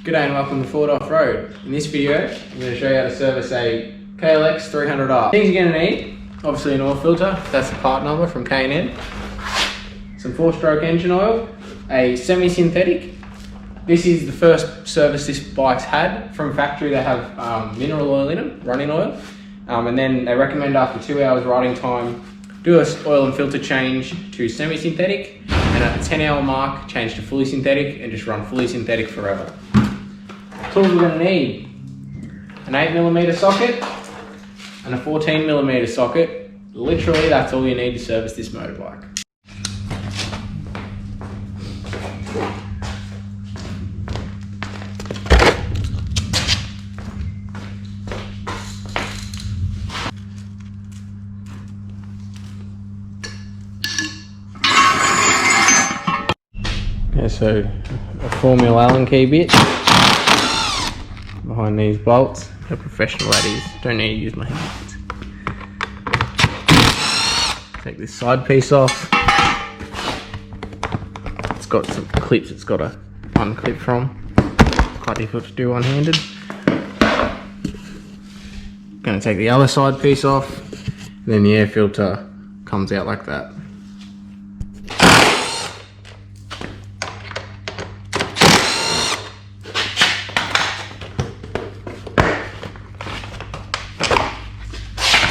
G'day and welcome to Foord Off-Road. In this video, I'm going to show you how to service a KLX300r. Things you're going to need, obviously an oil filter, that's the part number from K&N. Some 4-stroke engine oil, a semi-synthetic. This is the first service this bike's had. From factory they have mineral oil in them, running oil. And then they recommend after 2 hours riding time, do an oil and filter change to semi-synthetic, and at the 10-hour mark, change to fully synthetic and just run fully synthetic forever. Tools we're going to need: an 8mm socket and a 14mm socket. Literally, that's all you need to service this motorbike. Okay, so a 4mm Allen key bit behind these bolts. How professional that is. Don't need to use my hands. Take this side piece off. It's got some clips it's got to unclip from. Quite difficult to do one-handed. Going to take the other side piece off. And then the air filter comes out like that.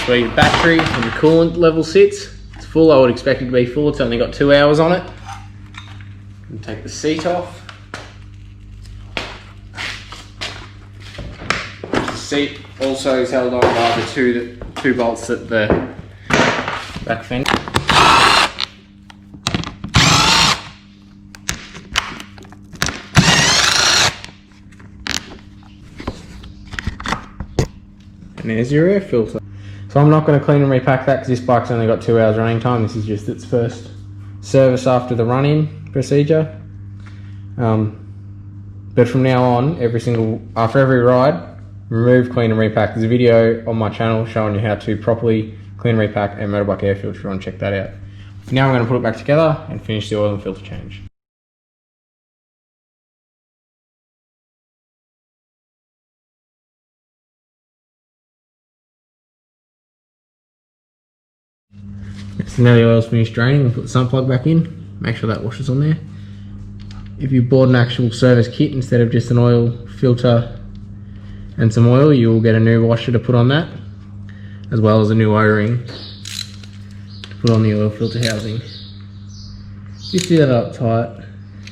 Where your battery and your coolant level sits. It's full. I would expect it to be full. It's only got 2 hours on it. And take the seat off. The seat also is held on by the two bolts at the back fender. And there's your air filter. So I'm not going to clean and repack that because this bike's only got 2 hours running time. This is just its first service after the run-in procedure. But from now on, after every ride, remove, clean and repack. There's a video on my channel showing you how to properly clean, repack a motorbike air filter if you want to check that out. For now I'm going to put it back together and finish the oil and filter change. So now the oil's finished draining, we'll put the sump plug back in, make sure that washer's on there. If you bought an actual service kit instead of just an oil filter and some oil, you will get a new washer to put on that, as well as a new O-ring to put on the oil filter housing. Just do that up tight,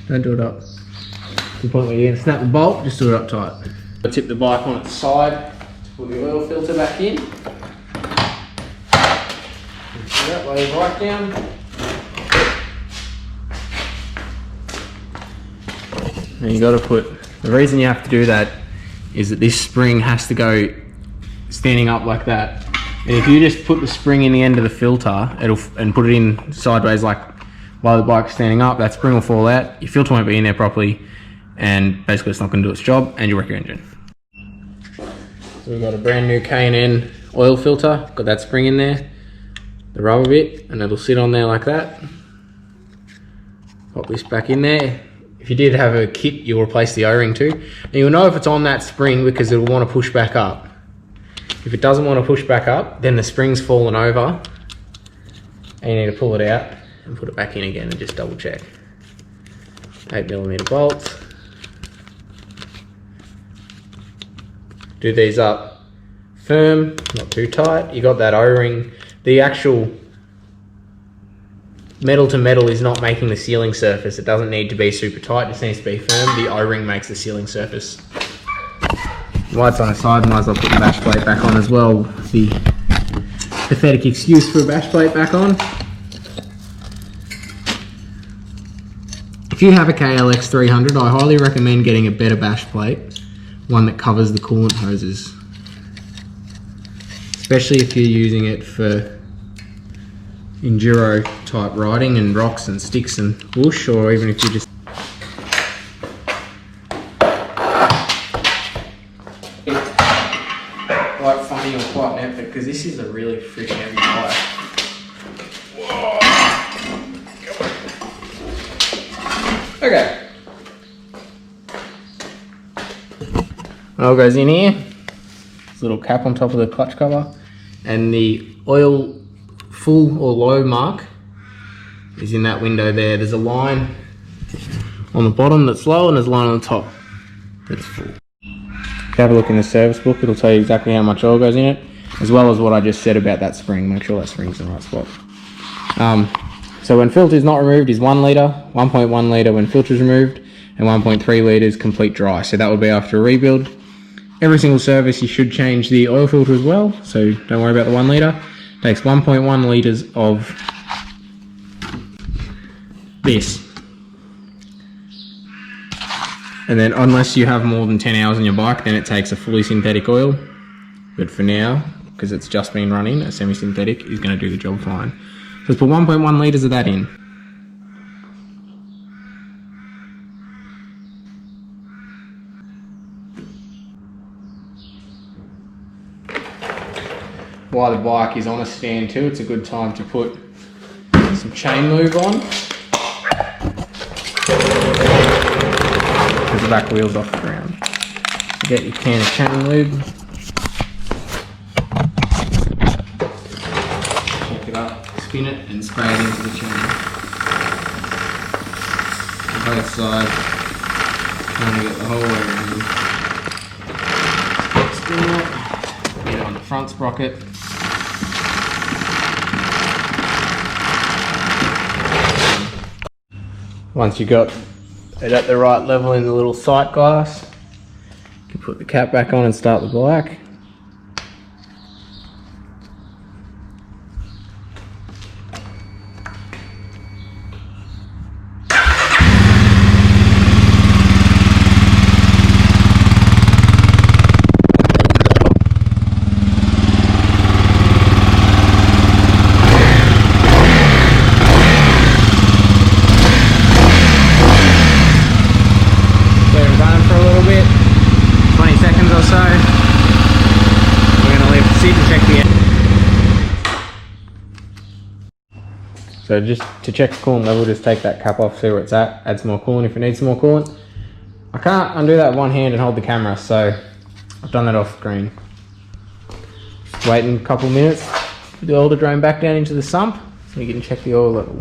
don't do it up to the point where you're going to snap the bolt, just do it up tight. I'll tip the bike on its side to put the oil filter back in. That lay right down. And you got to put, the reason you have to do that is that this spring has to go standing up like that. And if you just put the spring in the end of the filter and put it in sideways like while the bike's standing up, that spring will fall out, your filter won't be in there properly, and basically it's not going to do its job and you'll wreck your engine. So we've got a brand new K&N oil filter, got that spring in there, the rubber bit, and it'll sit on there like that. Pop this back in there. If you did have a kit, you'll replace the O-ring too. And you'll know if it's on that spring because it'll want to push back up. If it doesn't want to push back up, then the spring's fallen over and you need to pull it out and put it back in again and just double check. 8mm bolts. Do these up firm, not too tight. You got that O-ring. The actual metal to metal is not making the sealing surface. It doesn't need to be super tight, it just needs to be firm. The O-ring makes the sealing surface. Lights on the side, might as well put the bash plate back on as well. The pathetic excuse for a bash plate back on. If you have a KLX300, I highly recommend getting a better bash plate, one that covers the coolant hoses. Especially if you're using it for enduro type riding and rocks and sticks and whoosh, or even if you just quite funny or quite an effort because this is a really freaking heavy bike. Okay. Oil goes in here. There's a little cap on top of the clutch cover, and the oil full or low mark is in that window there. There's a line on the bottom that's low, and there's a line on the top that's full. If you have a look in the service book, it'll tell you exactly how much oil goes in it, as well as what I just said about that spring. Make sure that spring's in the right spot. So when filter is not removed is 1 litre, 1.1 litre when filter is removed, and 1.3 litres complete dry. So that would be after a rebuild. Every single service you should change the oil filter as well, so don't worry about the 1 litre. It takes 1.1 litres of this. And then unless you have more than 10 hours on your bike, then it takes a fully synthetic oil. But for now, because it's just been running, a semi-synthetic is going to do the job fine. So let's put 1.1 litres of that in. While the bike is on a stand too, it's a good time to put some chain lube on. Because the back wheel's off the ground. Get your can of chain lube. Check it up, spin it and spray it into the chain. On both sides, trying to get the whole way around. Spin it, get it on the front sprocket. Once you got it at the right level in the little sight glass, you can put the cap back on and start the bike. So just to check the coolant level, just take that cap off, see where it's at, add some more coolant if it needs some more coolant. I can't undo that with one hand and hold the camera, so I've done that off screen. Just waiting a couple of minutes for the oil to drain back down into the sump so you can check the oil level.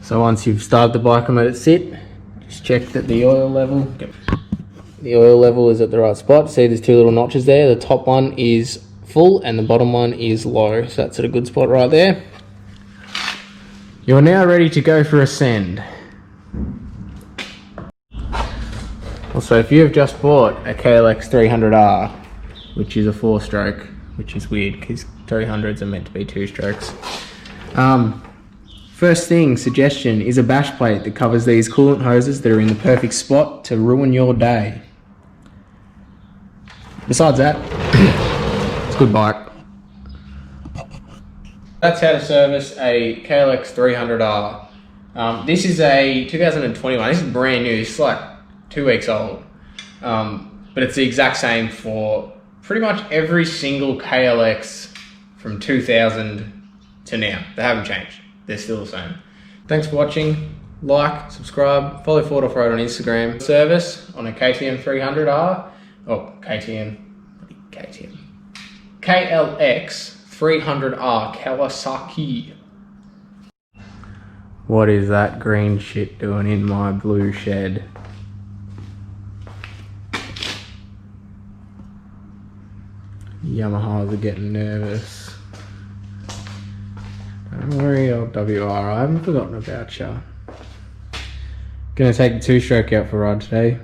So once you've started the bike and let it sit, just check that the oil level is at the right spot. See there's two little notches there. The top one is full and the bottom one is low, so that's at a good spot right there. You're now ready to go for a send. Also, if you have just bought a KLX300r, which is a 4-stroke, which is weird because 300s are meant to be 2 strokes. First thing, suggestion, is a bash plate that covers these coolant hoses that are in the perfect spot to ruin your day. Besides that, it's a good bike. That's how to service a KLX300r. This is a 2021, this is brand new, it's like 2 weeks old. But it's the exact same for pretty much every single KLX from 2000 to now. They haven't changed, they're still the same. Thanks for watching, like, subscribe, follow Foord Offroad on Instagram. Service on a KTM 300r, KLX 300r Kawasaki. What is that green shit doing in my blue shed? Yamahas are getting nervous. Don't worry, old WR, I haven't forgotten about ya. Gonna take the 2-stroke out for a ride today.